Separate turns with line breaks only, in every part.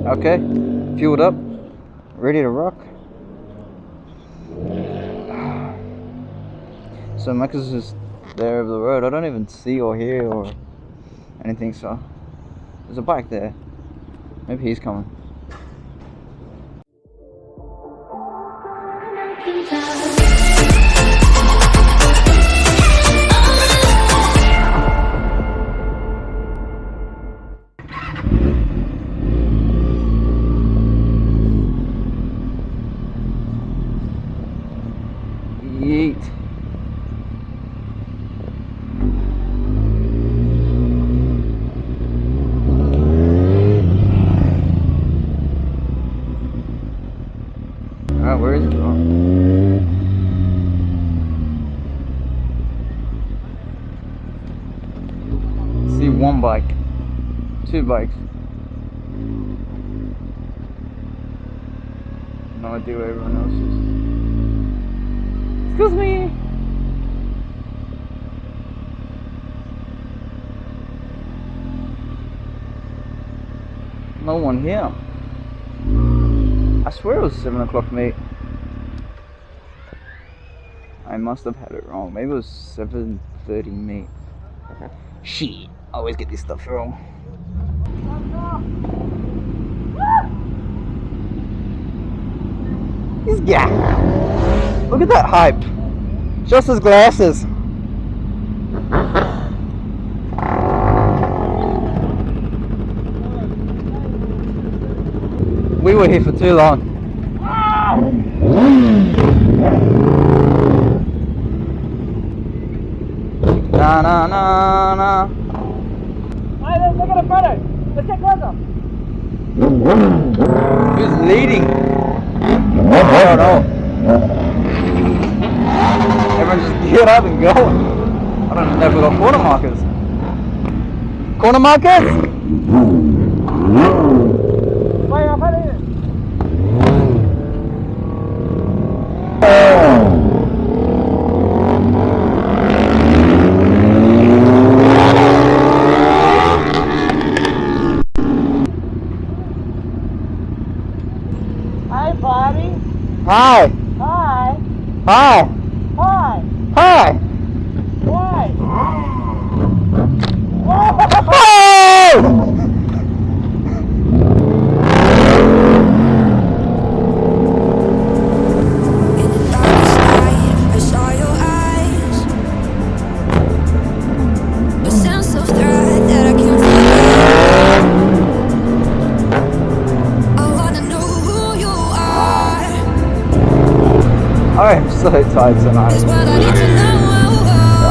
Okay, fueled up, ready to rock. So Marcus is just there over the road. I don't even see or hear or anything, so there's a bike there. Maybe he's coming. Yeet. Alright, where is it from? See one bike. Two bikes. No idea where everyone else is. Excuse me! No one here. I swear it was 7 o'clock, mate. I must have had it wrong. Maybe it was 7:30, mate. Shit, I always get this stuff wrong. This guy. Look at that hype. Just his glasses. We were here for too long. Na na na na.
Alright, let's look at the photo. Let's get closer.
Who's leading? I don't know. Everyone just get up and go. I don't know if we got corner markers. Corner markers?
Wait, I've had it. Hi, buddy.
Hi.
Hi.
Hi.
Hi.
Hi.
Why?
Oh! I'm so tired tonight.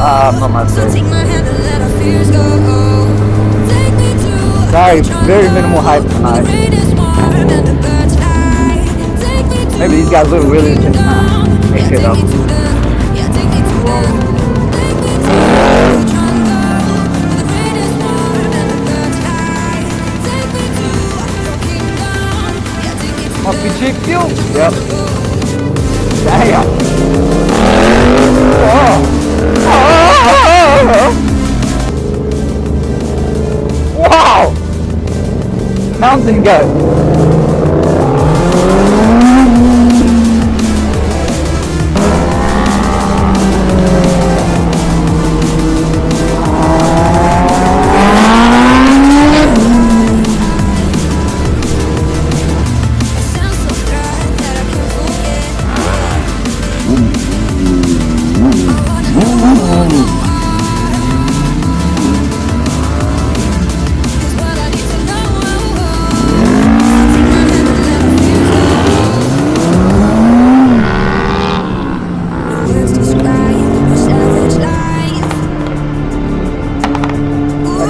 I'm not my face. Sorry, very minimal hype tonight. Maybe these guys little wheelies can mix it up. Must be cheap fuel. Yep. Damn. Oh. Oh. Wow. Mountain goat.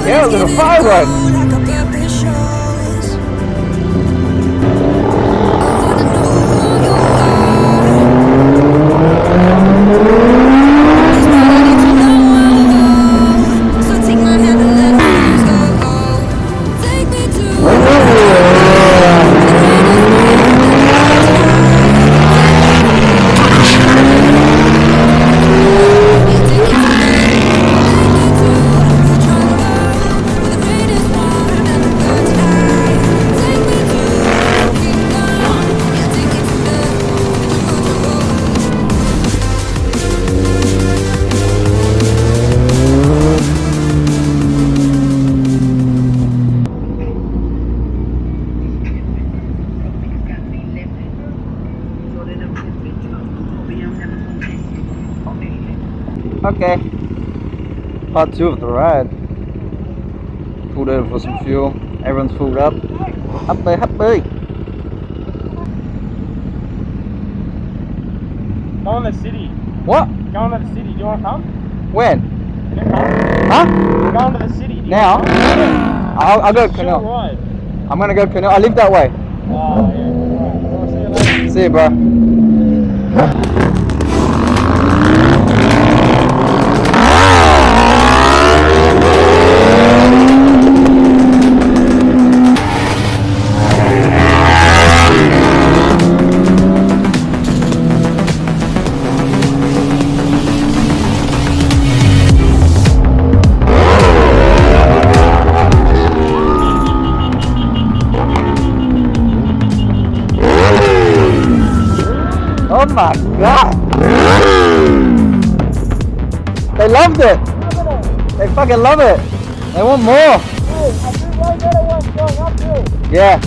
Yeah, a little fire run. Okay. Part 2 of the ride. Pulled over for some fuel. Everyone's pulled up. Happy, happy.
Going to the city.
What?
Going to the city. Do you want to come?
When?
You can come.
Huh?
We're going to the city. Do you
Now?
want to come? Yeah.
I'll go
Chill
canoe.
ride.
I'm gonna go canoe. I live that way.
Oh, yeah. Alright. Well, see you later.
See you, bro. Oh my god! They loved it! They fucking love it! They want more!
Hey, I think way better ones going uphill.
Yeah.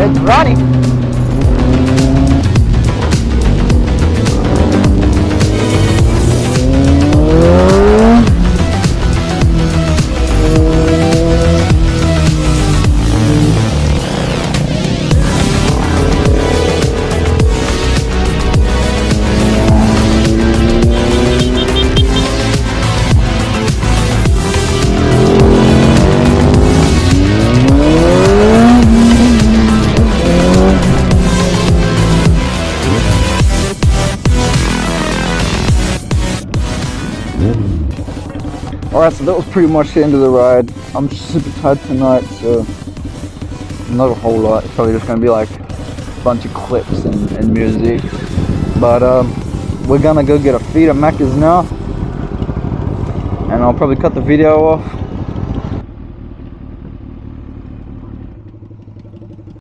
It's Ronnie. Alright, so that was pretty much the end of the ride. I'm super tired tonight, so not a whole lot. It's probably just gonna be like a bunch of clips and music. But we're gonna go get a feed at Macca's now, and I'll probably cut the video off